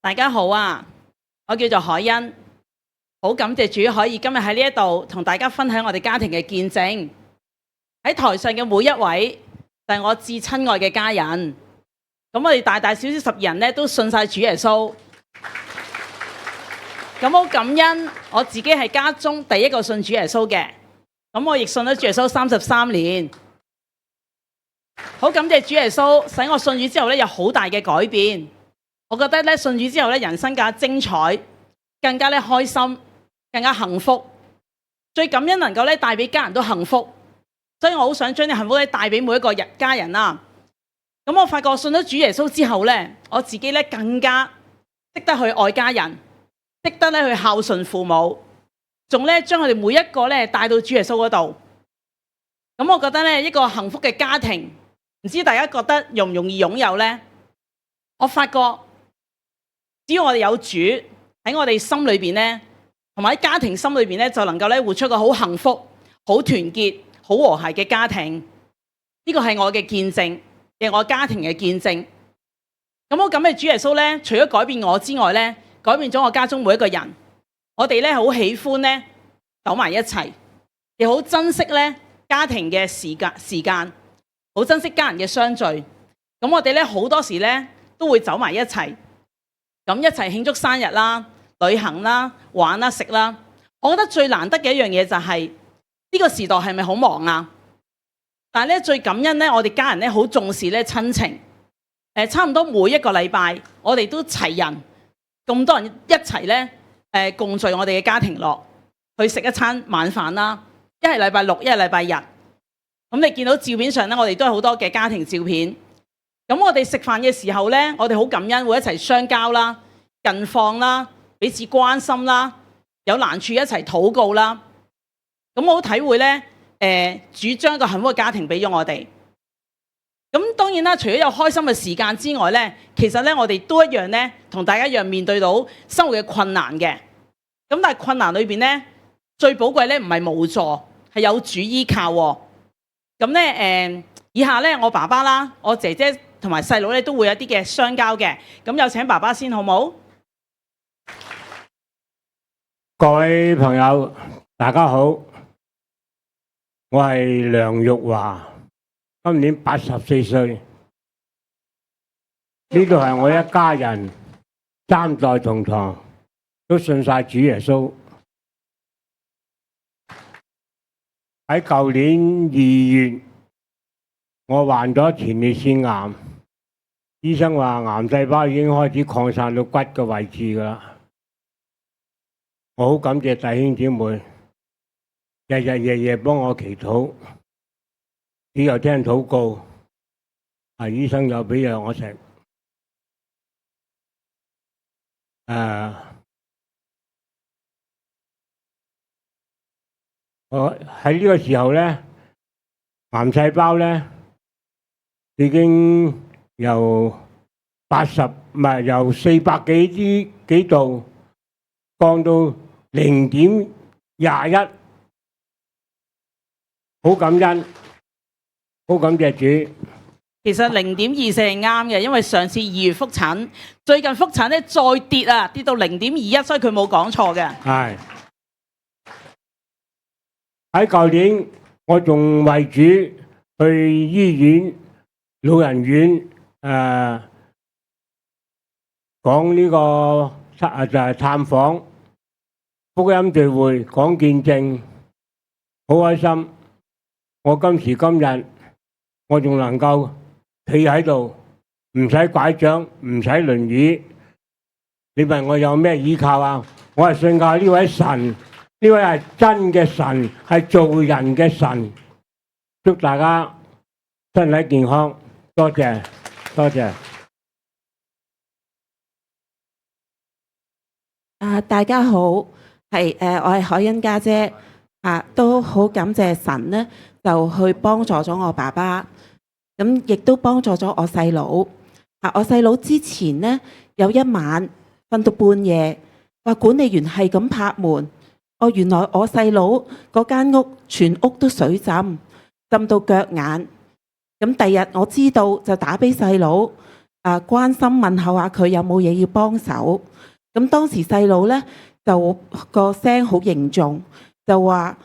大家好啊，我叫做海欣，好感謝主可以今日喺呢一度同大家分享我哋家庭嘅見證。喺台上嘅每一位就係我至親愛嘅家人，咁我哋大大小小12人咧都信晒主耶穌。咁好感恩我自己係家中第一個信主耶穌嘅，咁我亦信咗主耶穌33年。好感謝主耶穌使我信主之後咧有好大嘅改變。我覺得咧信主之後咧人生更加精彩，更加咧開心，更加幸福。最感恩能夠咧帶俾家人都幸福，所以我好想將啲幸福咧帶俾每一個家人啦。咁我發覺信咗主耶穌之後咧，我自己咧更加識得去愛家人，識得咧去孝順父母，仲咧將佢哋每一個咧帶到主耶穌嗰度。咁我覺得咧一個幸福嘅家庭，唔知大家覺得容唔容易擁有呢？我發覺只要我哋有主喺我哋心裏邊咧，同埋喺家庭心裏邊咧，就能夠咧活出一個好幸福、好團結、好和諧嘅家庭。呢個係我嘅見證，亦係我家庭嘅見證。咁我感謝主耶穌咧，除咗改變我之外咧，改變咗我家中每一個人。我哋咧好喜歡咧走埋一齊，亦好珍惜咧家庭嘅時間，好珍惜家人嘅相聚。咁我哋咧好多時咧都會走埋一齊。咁一齊慶祝生日啦、旅行啦、玩啦、食啦。我覺得最難得嘅一樣嘢就係呢個時代係咪好忙啊？但係咧最感恩咧，我哋家人咧好重視咧親情。差唔多每一個禮拜，我哋都齊人，咁多人一齊咧共聚我哋嘅家庭樂，去食一餐晚飯啦。一係禮拜六，一係禮拜日。咁你見到照片上咧，我哋都有好多嘅家庭照片。咁我哋食飯嘅時候咧，我哋好感恩會一齊相交啦、近況啦、彼此關心啦，有難處一齊禱告啦。咁我好體會咧，主將一個幸福嘅家庭俾咗我哋。咁當然啦，除咗有開心嘅時間之外咧，其實咧我哋都一樣咧，同大家一樣面對到生活嘅困難嘅。咁但係困難裏邊咧，最寶貴咧唔係無助，係有主依靠喎。咁咧以下咧我爸爸啦、我姐姐同埋細佬咧都會有啲嘅相交嘅。咁有請爸爸先好冇？各位朋友，大家好，我係梁玉華，今年84歲。呢度係我一家人3代同堂，都信晒主耶穌。喺舊年2月，我患咗前列腺癌，醫生話癌細胞已經開始擴散到骨嘅位置㗎喇。我好感謝弟兄姊妹，日日夜夜幫我祈禱，只有聽禱告，醫生又俾藥我食。我喺呢個時候咧，癌細胞咧已經由400幾度降到0.21，好感恩，好感謝主。其實0.24係啱嘅，因為上次2月覆診，最近覆診咧再跌啊，跌到0.21，所以佢冇講錯嘅。係喺舊年，我仲為主去醫院、老人院講呢個就係探訪、福音聚會、講見證，好開心。我今時今日，我仲能夠企喺度，唔使拐杖，唔使輪椅。你問我有咩依靠啊？我係信靠呢位神，呢位係真嘅神，係做人嘅神。祝大家身體健康，多謝，多謝。大家好，我係海欣家姐，都好感謝神咧，就去幫助咗我爸爸，咁亦都幫助咗我細佬。我細佬之前咧有一晚瞓到半夜，話管理員係咁拍門，原來我細佬嗰間屋全屋都水浸到腳眼。咁第日我知道就打俾細佬，關心問候下佢有冇嘢要幫手。咁當時細佬咧就個聲好凝重，就話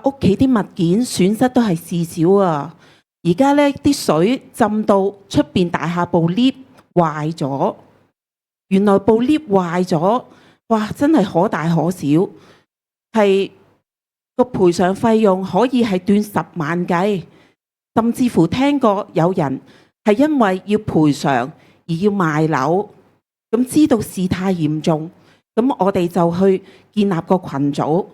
屋企啲物件損失都係事小啊！而家咧啲水浸到出邊大廈部 lift 壞咗，原來部 lift 壞咗，哇！真係可大可小，係個賠償費用可以係斷10萬計，甚至乎聽過有人係因為要賠償而要賣樓。咁知道事態嚴重，咁我哋就去建立個群組，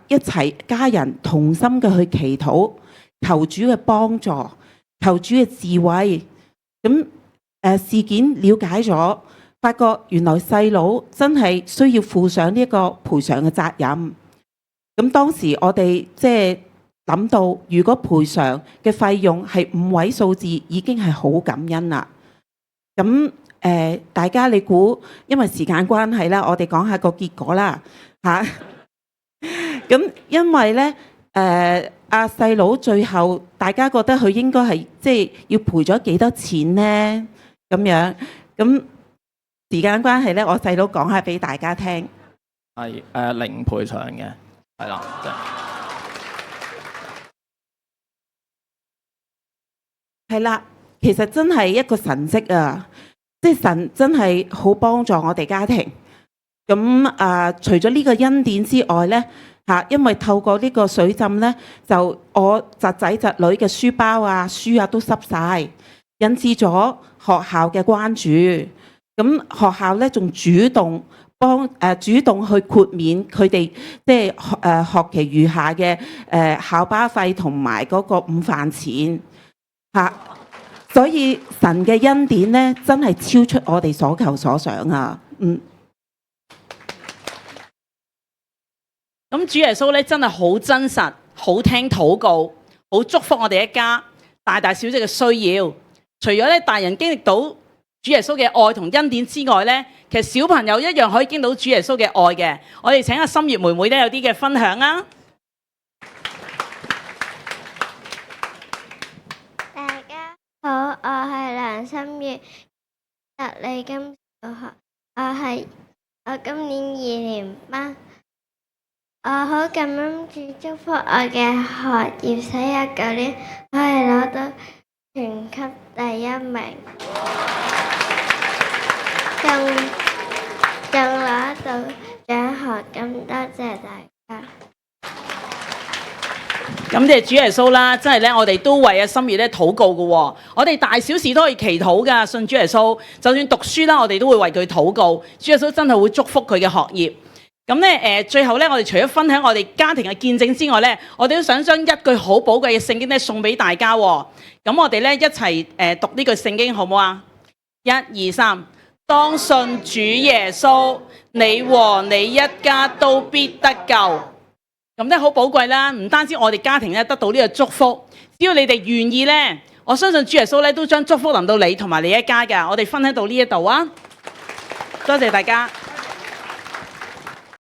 一齊家人同心嘅去祈禱，求主嘅幫助，求主嘅智慧。咁事件了解咗，發覺原來細佬真係需要負上呢一個賠償嘅責任。咁當時我哋即係諗到，如果賠償嘅費用係5位數字，已經係好感恩啦。咁大家你估，因為時間關係啦，我哋講下個結果啦嚇。咁因為咧阿細佬最後大家覺得佢應該係即係要賠咗幾多錢咧？咁樣咁時間關係咧，我細佬講下俾大家聽。係零賠償嘅，係啦。係啦，其實真係一個神蹟啊！即係神真係好幫助我哋家庭。咁除咗呢個恩典之外咧，因為透過呢個水浸咧，就我侄仔侄女嘅書包啊、書啊都濕晒，引致咗學校嘅關注。咁學校咧仲主動去豁免佢哋即係學期餘下嘅校巴費同埋嗰個午飯錢嚇。所以神嘅恩典咧，真係超出我哋所求所想啊！咁主耶穌咧真係好真實，好聽禱告，好祝福我哋一家大大小小嘅需要。除咗咧大人經歷到主耶穌嘅愛同恩典之外咧，其實小朋友一樣可以經到主耶穌嘅愛嘅。我哋請阿心月妹妹咧有啲嘅分享啊！大家好，我係梁心月，特利金小學，我今年2年班。我好感恩主祝福我嘅學業，使我舊年可以攞到全級第1名，仲攞到獎學金，多謝大家。感謝主耶穌啦，真係咧，我哋都為阿心月咧禱告嘅喎。我哋大小事都可以祈禱噶，信主耶穌，就算讀書啦，我哋都會為佢禱告。主耶穌真係會祝福佢嘅學業。咁咧最後咧，我哋除咗分享我哋家庭嘅見證之外咧，我哋都想將一句好寶貴嘅聖經咧送俾大家喎。咁我哋咧一齊讀呢句聖經好唔好啊？1、2、3，當信主耶穌，你和你一家都必得救。咁咧好寶貴啦，唔單止我哋家庭咧得到呢個祝福，只要你哋願意咧，我相信主耶穌咧都將祝福臨到你同埋你一家㗎。我哋分享到呢一度啊，多謝大家。